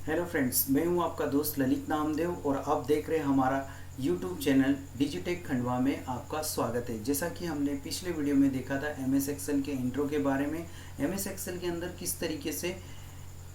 Hello friends, मैं हूं आपका दोस्त ललित नामदेव और आप देख रहे हैं हमारा यूट्यूब चैनल डिजिटेक खंडवा में। आपका स्वागत है। जैसा कि हमने पिछले वीडियो में देखा था एमएस एक्सेल के इंट्रो के बारे में, एमएस एक्सेल के अंदर किस तरीके से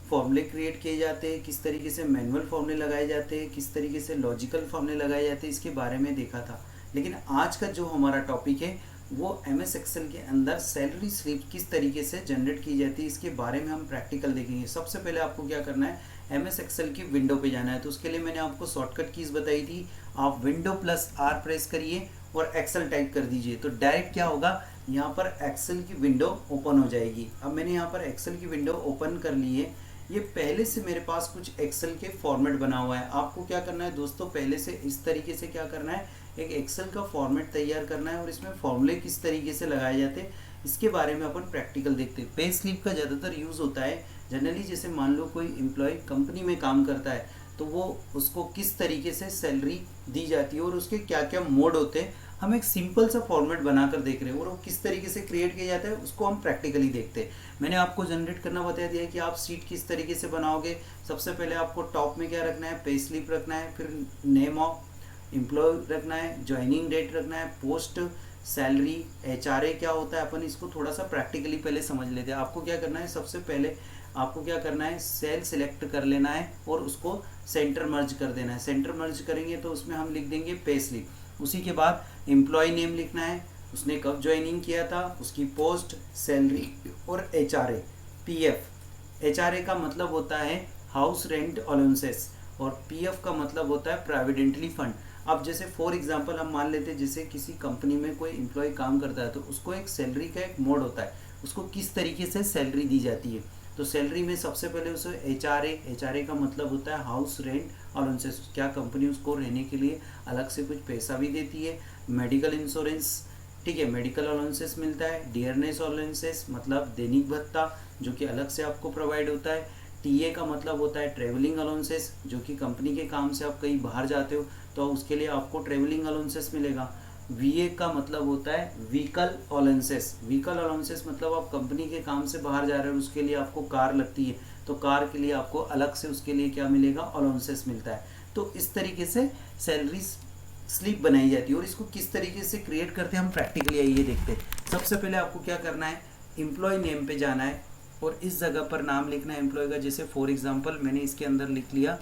फॉर्मूले क्रिएट किए जाते हैं, किस तरीके से मैनुअल फॉर्मूले लगाए जाते हैं, किस तरीके से लॉजिकल फॉर्मूले लगाए जाते हैं, इसके बारे में देखा था। लेकिन आज का जो हमारा टॉपिक है वो एमएस एक्सेल के अंदर सैलरी स्लिप किस तरीके से जनरेट की जाती है, इसके बारे में हम प्रैक्टिकल देखेंगे। सबसे पहले आपको क्या करना है, एमएस एक्सेल की विंडो पे जाना है। तो उसके लिए मैंने आपको शॉर्टकट कीज बताई थी। आप विंडो प्लस आर प्रेस करिए और एक्सेल टाइप कर दीजिए, तो डायरेक्ट क्या होगा, यहाँ पर एक्सेल की विंडो ओपन हो जाएगी। अब मैंने यहाँ पर एक्सेल की विंडो ओपन कर ली है। ये पहले से मेरे पास कुछ एक्सेल के फॉर्मेट बना हुआ है। आपको क्या करना है दोस्तों, पहले से इस तरीके से क्या करना है, एक एक्सेल का फॉर्मेट तैयार करना है और इसमें फॉर्मूले किस तरीके से लगाए जाते हैं इसके बारे में अपन प्रैक्टिकल देखते हैं। पे स्लिप का ज़्यादातर यूज़ होता है जनरली। जैसे मान लो कोई एम्प्लॉय कंपनी में काम करता है तो वो उसको किस तरीके से सैलरी दी जाती है और उसके क्या क्या मोड होते हैं, हम एक सिंपल सा फॉर्मेट बनाकर देख रहे हैं और वो किस तरीके से क्रिएट किया जाता है उसको हम प्रैक्टिकली देखते हैं। मैंने आपको जनरेट करना बता दिया है कि आप सीट किस तरीके से बनाओगे। सबसे पहले आपको टॉप में क्या रखना है, पे स्लिप रखना है, फिर नेम ऑफ एम्प्लॉय रखना है, ज्वाइनिंग डेट रखना है, पोस्ट, सैलरी, एचआरए क्या होता है, अपन इसको थोड़ा सा प्रैक्टिकली पहले समझ लेते हैं। आपको क्या करना है, सबसे पहले आपको क्या करना है, सेल सिलेक्ट कर लेना है और उसको सेंटर मर्ज कर देना है। सेंटर मर्ज करेंगे तो उसमें हम लिख देंगे पे स्लिप। उसी के बाद एम्प्लॉय नेम लिखना है, उसने कब ज्वाइनिंग किया था, उसकी पोस्ट, सैलरी और एचआरए, पीएफ। एचआरए का मतलब होता है हाउस रेंट अलाउंसेस और पीएफ का मतलब होता है प्रोविडेंटली फंड। अब जैसे फॉर एग्जांपल हम मान लेते हैं, जैसे किसी कंपनी में कोई एम्प्लॉय काम करता है तो उसको एक सैलरी का एक मोड होता है, उसको किस तरीके से सैलरी दी जाती है। तो सैलरी में सबसे पहले उसे एचआरए का मतलब होता है हाउस रेंट अलाउंसेस, क्या कंपनी उसको रहने के लिए अलग से कुछ पैसा भी देती है। मेडिकल इंश्योरेंस, ठीक है, मेडिकल अलाउंसेस मिलता है। डियरनेस अलाउंसेस मतलब दैनिक भत्ता जो कि अलग से आपको प्रोवाइड होता है। टीए का मतलब होता है ट्रेवलिंग अलाउंसेस, जो कि कंपनी के काम से आप कहीं बाहर जाते हो तो उसके लिए आपको ट्रेवलिंग अलाउंसेस मिलेगा। वीए का मतलब होता है व्हीकल अलाउंसेस। व्हीकल अलाउंसेस मतलब आप कंपनी के काम से बाहर जा रहे हो, उसके लिए आपको कार लगती है तो कार के लिए आपको अलग से उसके लिए क्या मिलेगा, अलाउंसेस मिलता है। तो इस तरीके से सैलरी स्लिप बनाई जाती है और इसको किस तरीके से क्रिएट करते हैं हम प्रैक्टिकली आइए देखते हैं। सबसे पहले आपको क्या करना है, एम्प्लॉय नेम पे जाना है और इस जगह पर नाम लिखना है एम्प्लॉय का। जैसे फॉर एग्जांपल मैंने इसके अंदर लिख लिया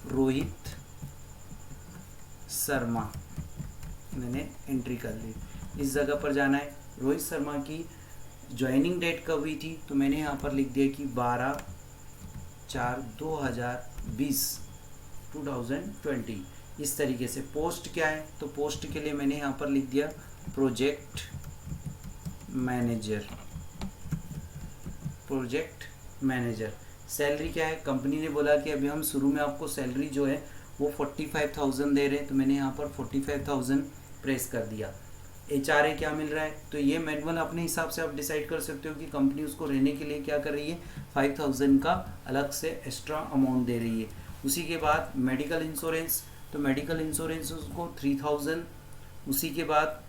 रोहित शर्मा, मैंने एंट्री कर ली। इस जगह पर जाना है, रोहित शर्मा की ज्वाइनिंग डेट कब हुई थी तो मैंने यहाँ पर लिख दिया कि 12/4/2020 2020। इस तरीके से पोस्ट क्या है तो पोस्ट के लिए मैंने यहाँ पर लिख दिया project manager. Project manager. Salary क्या है, कंपनी ने बोला कि अभी हम शुरू में आपको सैलरी जो है वो 45,000 दे रहे हैं तो मैंने यहाँ पर 45,000 प्रेस कर दिया। एचआरए क्या मिल रहा है तो ये मैनुअल अपने हिसाब से आप डिसाइड कर सकते हो कि कंपनी उसको रहने के लिए क्या कर रही है, 5,000 का अलग से एक्स्ट्रा अमाउंट दे रही है। उसी के बाद मेडिकल इंश्योरेंस, तो मेडिकल इंश्योरेंस उसको 3,000। उसी के बाद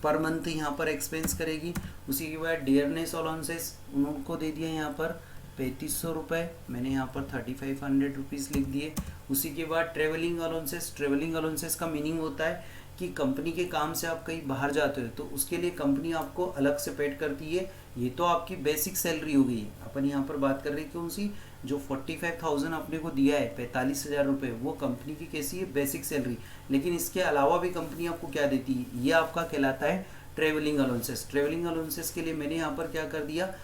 पर मंथ यहाँ पर एक्सपेंस करेगी। उसी के बाद डियरनेस अलाउंसेस उनको दे दिया यहाँ पर 3,500 रुपये, मैंने यहाँ पर 3,500 रुपीज़ लिख दिए। उसी के बाद ट्रेवलिंग अलाउंसेस। ट्रेवलिंग अलाउंसेस का मीनिंग होता है कि कंपनी के काम से आप कहीं बाहर जाते हो तो उसके लिए कंपनी आपको अलग से पेड करती है। ये तो आपकी बेसिक सैलरी हो गई। अपन यहाँ पर बात कर रहे हैं कौन सी, जो 45,000 अपने को दिया है, 45,000 रुपये, वो कंपनी की कैसी है, बेसिक सैलरी। लेकिन इसके अलावा भी कंपनी आपको क्या देती है, ये आपका कहलाता है ट्रेवलिंग अलाउंसेस। ट्रेवलिंग अलाउंसेस के लिए मैंने यहाँ पर क्या कर दिया,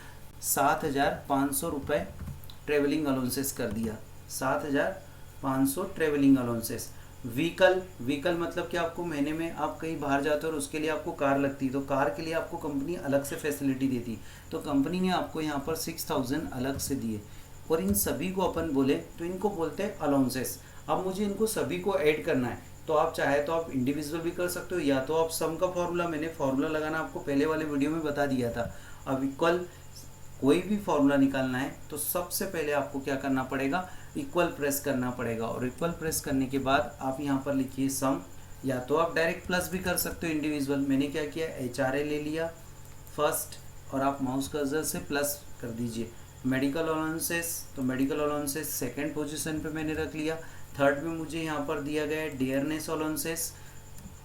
7,500 रुपये ट्रेवलिंग अलाउंसेस कर दिया। 7,500 ट्रेवलिंग अलाउंसेस। व्हीकल मतलब कि आपको महीने में आप कहीं बाहर जाते हो और उसके लिए आपको कार लगती है तो कार के लिए आपको कंपनी अलग से फैसिलिटी देती, तो कंपनी ने आपको यहाँ पर 6,000 अलग से दिए। और इन सभी को अपन बोले तो इनको बोलते हैं अलाउंसेस। अब मुझे इनको सभी को ऐड करना है तो आप चाहे तो आप इंडिविजुअल भी कर सकते हो या तो आप सम का फॉर्मूला, मैंने फॉर्मूला लगाना आपको पहले वाले वीडियो में बता दिया था। अब इक्वल कोई भी फॉर्मूला निकालना है तो सबसे पहले आपको क्या करना पड़ेगा, इक्वल प्रेस करना पड़ेगा। और इक्वल प्रेस करने के बाद आप यहाँ पर लिखिए सम, या तो आप डायरेक्ट प्लस भी कर सकते हो इंडिविजुअल। मैंने क्या किया, एचआरए ले लिया फर्स्ट और आप माउस कर्सर से प्लस कर दीजिए। मेडिकल अलाउंसेस, तो मेडिकल अलाउंसेस सेकंड पोजीशन पे मैंने रख लिया। थर्ड में मुझे यहाँ पर दिया गया है डियरनेस अलाउंसेस।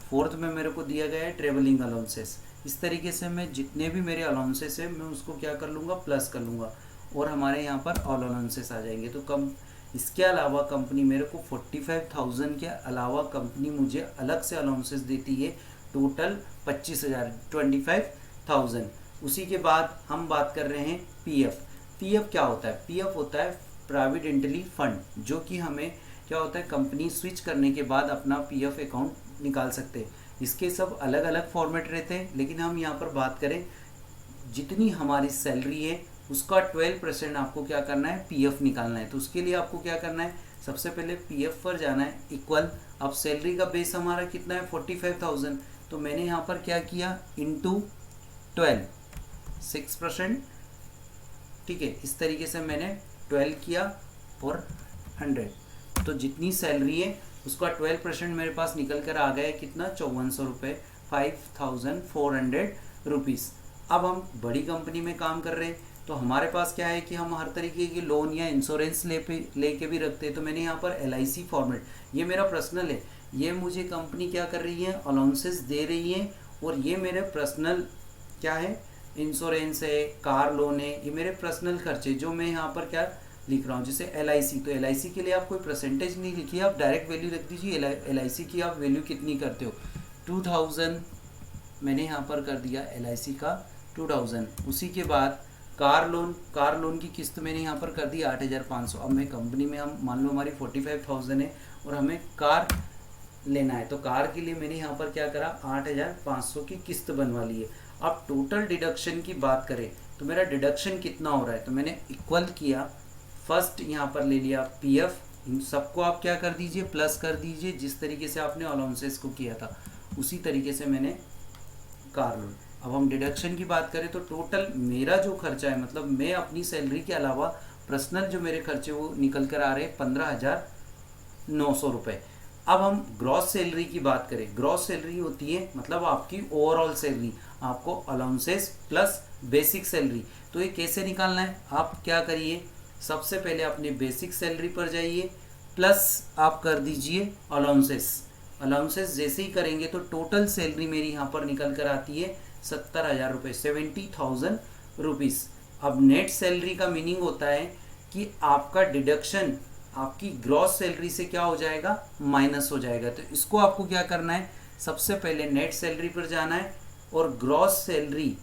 फोर्थ में मेरे को दिया गया है ट्रेवलिंग अलाउंसेस। इस तरीके से मैं जितने भी मेरे अलाउंसेस है मैं उसको क्या कर लूँगा, प्लस कर लूँगा, और हमारे यहाँ पर ऑल अलाउंसेस आ जाएंगे। तो कम इसके अलावा कंपनी मेरे को 45,000 के अलावा कंपनी मुझे अलग से अलाउंसेस देती है, टोटल 25,000, 25,000। उसी के बाद हम बात कर रहे हैं पीएफ। पीएफ क्या होता है? पीएफ होता है प्रोविडेंटली फंड, जो कि हमें क्या होता है, कंपनी स्विच करने के बाद अपना पीएफ अकाउंट निकाल सकते हैं। इसके सब अलग अलग फॉर्मेट रहते हैं, लेकिन हम यहाँ पर बात करें जितनी हमारी सैलरी है उसका 12% आपको क्या करना है, पीएफ निकालना है। तो उसके लिए आपको क्या करना है, सबसे पहले पीएफ पर जाना है, इक्वल, अब सैलरी का बेस हमारा कितना है 45,000, तो मैंने यहाँ पर क्या किया, इंटू 12, 6%, ठीक है। इस तरीके से मैंने 12 किया और 100, तो जितनी सैलरी है उसका 12% मेरे पास निकल कर आ गया है कितना, 5400 रुपये, 5,400 रुपीज़। अब हम बड़ी कंपनी में काम कर रहे हैं, तो हमारे पास क्या है कि हम हर तरीके की लोन या इंश्योरेंस लेके भी रखते हैं। तो मैंने यहाँ पर LIC फॉर्मेट, ये मेरा पर्सनल है, ये मुझे कंपनी क्या कर रही है, अलाउंसेस दे रही है, और ये मेरे पर्सनल क्या है, इंश्योरेंस है, कार लोन है, ये मेरे पर्सनल खर्चे जो मैं यहाँ पर क्या लिख रहा हूँ। जैसे LIC, तो LIC के लिए आप कोई परसेंटेज नहीं लिखिए, आप डायरेक्ट वैल्यू रख दीजिए। LIC की आप वैल्यू कितनी करते हो, 2000 मैंने यहाँ पर कर दिया LIC का 2000। उसी के बाद कार लोन की किस्त मैंने यहाँ पर कर दी 8,500। अब मैं कंपनी में, हम मान लो हमारी 45,000 है और हमें कार लेना है, तो कार के लिए मैंने यहाँ पर क्या करा, 8,500 की किस्त बनवा ली है। अब टोटल डिडक्शन की बात करें तो मेरा डिडक्शन कितना हो रहा है, तो मैंने इक्वल किया, फर्स्ट यहाँ पर ले लिया पीएफ, इन सबको आप क्या कर दीजिए, प्लस कर दीजिए, जिस तरीके से आपने अलाउंसेस को किया था उसी तरीके से मैंने कार लोन। अब हम डिडक्शन की बात करें तो टोटल मेरा जो खर्चा है, मतलब मैं अपनी सैलरी के अलावा पर्सनल जो मेरे खर्चे वो निकल कर आ रहे हैं 15,900 रुपये। अब हम ग्रॉस सैलरी की बात करें, ग्रॉस सैलरी होती है मतलब आपकी ओवरऑल सैलरी, आपको अलाउंसेस प्लस बेसिक सैलरी। तो ये कैसे निकालना है, आप क्या करिए, सबसे पहले अपने बेसिक सैलरी पर जाइए, प्लस आप कर दीजिए अलाउंसेस जैसे ही करेंगे तो टोटल सैलरी मेरी यहाँ पर निकल कर आती है 70,000 रुपये, 70,000 रुपीज़। अब नेट सैलरी का मीनिंग होता है कि आपका डिडक्शन आपकी ग्रॉस सैलरी से क्या हो जाएगा, माइनस हो जाएगा। तो इसको आपको क्या करना है, सबसे पहले नेट सैलरी पर जाना है और ग्रॉस सैलरी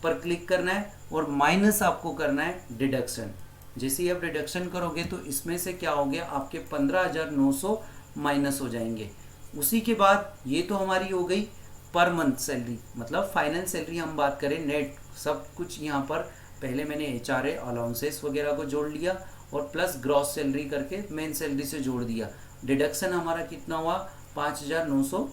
पर क्लिक करना है और माइनस आपको करना है डिडक्शन। जैसे ही आप डिडक्शन करोगे तो इसमें से क्या हो गया, आपके 15,900 माइनस हो जाएंगे। उसी के बाद ये तो हमारी हो गई पर मंथ सैलरी, मतलब फाइनल सैलरी हम बात करें नेट, सब कुछ यहाँ पर पहले मैंने HRA अलाउंसेस वगैरह को जोड़ लिया और प्लस ग्रॉस सैलरी करके मेन सैलरी से जोड़ दिया। डिडक्शन हमारा कितना हुआ, 5,900,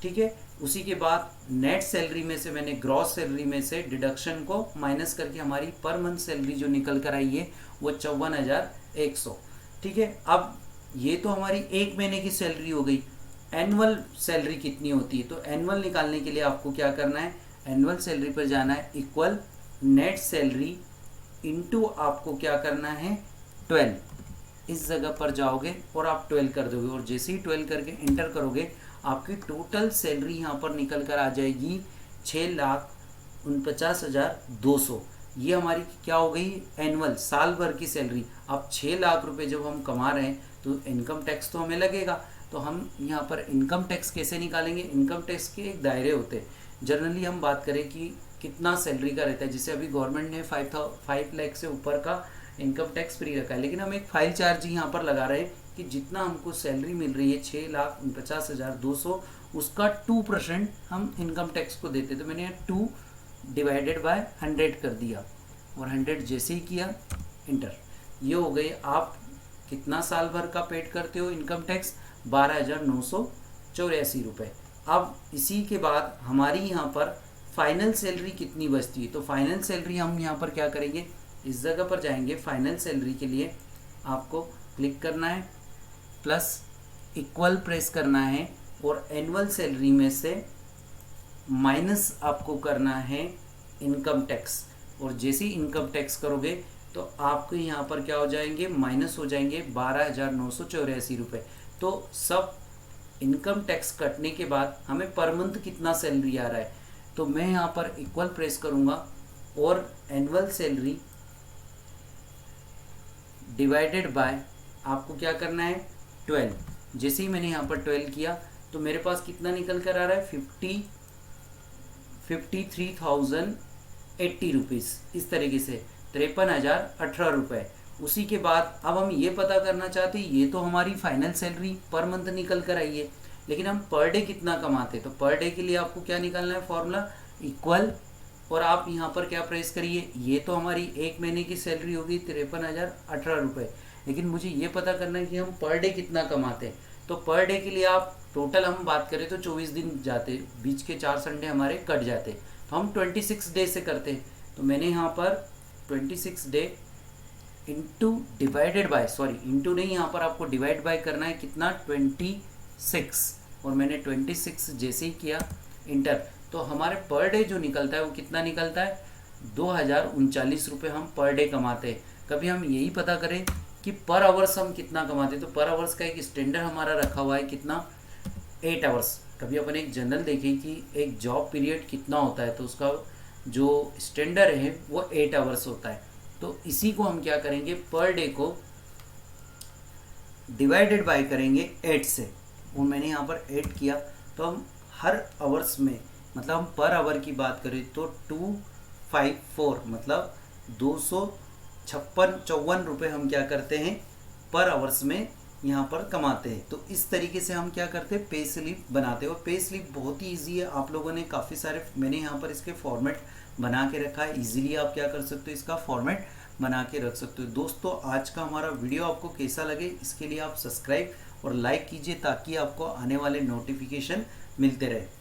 ठीक है। उसी के बाद नेट सैलरी में से मैंने ग्रॉस सैलरी में से डिडक्शन को माइनस करके हमारी पर मंथ सैलरी जो निकल कर आई है वो 54,100, ठीक है। अब ये तो हमारी एक महीने की सैलरी हो गई। एनुअल सैलरी कितनी होती है, तो एनुअल निकालने के लिए आपको क्या करना है, एनुअल सैलरी पर जाना है, इक्वल नेट सैलरी इनटू आपको क्या करना है 12, इस जगह पर जाओगे और आप 12 कर दोगे और जैसे ही 12 करके इंटर करोगे आपकी टोटल सैलरी यहाँ पर निकल कर आ जाएगी 6,49,200। ये हमारी क्या हो गई, एनुअल साल भर की सैलरी। अब 6 लाख रुपए जब हम कमा रहे हैं तो इनकम टैक्स तो हमें लगेगा, तो हम यहाँ पर इनकम टैक्स कैसे निकालेंगे, इनकम टैक्स के एक दायरे होते हैं। जनरली हम बात करें कि कितना सैलरी का रहता है, जैसे अभी गवर्नमेंट ने 5 लाख से ऊपर का इनकम टैक्स फ्री रखा है, लेकिन हम एक फाइल चार्ज यहाँ पर लगा रहे हैं कि जितना हमको सैलरी मिल रही है 6,49,200 उसका 2% हम इनकम टैक्स को देते। तो मैंने 2 डिवाइडेड बाय 100 कर दिया और 100 जैसे ही किया इंटर, ये हो गई। आप कितना साल भर का पेड करते हो इनकम टैक्स, 12,984 रुपये। अब इसी के बाद हमारी यहाँ पर फाइनल सैलरी कितनी बचती है, तो फाइनल सैलरी हम यहाँ पर क्या करेंगे, इस जगह पर जाएंगे, फाइनल सैलरी के लिए आपको क्लिक करना है, प्लस इक्वल प्रेस करना है और एनुअल सैलरी में से माइनस आपको करना है इनकम टैक्स। और जैसे ही इनकम टैक्स करोगे तो आपको यहाँ पर क्या हो जाएंगे, माइनस हो जाएंगे 12,984 रुपये। तो सब इनकम टैक्स कटने के बाद हमें पर मंथ कितना सैलरी आ रहा है, तो मैं यहाँ पर इक्वल प्रेस करूँगा और एनुअल सैलरी डिवाइडेड बाय आपको क्या करना है 12। जैसे ही मैंने यहाँ पर 12 किया तो मेरे पास कितना निकल कर आ रहा है 53,080 रुपीज़, इस तरीके से 53,018 रुपये। उसी के बाद अब हम ये पता करना चाहते हैं, ये तो हमारी फाइनल सैलरी पर मंथ निकल कर आई है, लेकिन हम पर डे कितना कमाते हैं। तो पर डे के लिए आपको क्या निकालना है, फॉर्मूला इक्वल, और आप यहाँ पर क्या प्रेस करिए, ये तो हमारी एक महीने की सैलरी होगी 53,018 रुपये, लेकिन मुझे ये पता करना है कि हम पर डे कितना कमाते हैं। तो पर डे के लिए आप टोटल हम बात करें तो 24 दिन जाते, बीच के 4 संडे हमारे कट जाते, तो हम 26 डे से करते हैं। तो मैंने यहाँ पर 26 day into divided by, sorry into नहीं, यहाँ पर आपको डिवाइड बाय करना है कितना 26, और मैंने 26 जैसे ही किया इंटर, तो हमारे पर डे जो निकलता है वो कितना निकलता है 2,039 रुपये हम पर डे कमाते हैं। कभी हम यही पता करें कि पर आवर्स हम कितना कमाते हैं, तो पर आवर्स का एक स्टैंडर्ड हमारा रखा हुआ है कितना 8 आवर्स। कभी अपन एक जनरल देखें कि एक जॉब पीरियड कितना होता है, तो उसका जो स्टैंडर्ड है वो 8 आवर्स होता है। तो इसी को हम क्या करेंगे, पर डे को डिवाइडेड बाय करेंगे 8 से, और मैंने यहाँ पर 8 किया, तो हम हर आवर्स में, मतलब हम पर आवर की बात करें तो 254 मतलब 254 रुपये हम क्या करते हैं पर आवर्स में यहाँ पर कमाते हैं। तो इस तरीके से हम क्या करते हैं, पे स्लिप बनाते हैं। और पे स्लिप बहुत ही ईजी है, आप लोगों ने काफ़ी सारे, मैंने यहाँ पर इसके फॉर्मेट बना के रखा है, इजीली आप क्या कर सकते हो, इसका फॉर्मेट बना के रख सकते हो। दोस्तों आज का हमारा वीडियो आपको कैसा लगे, इसके लिए आप सब्सक्राइब और लाइक कीजिए ताकि आपको आने वाले नोटिफिकेशन मिलते रहे।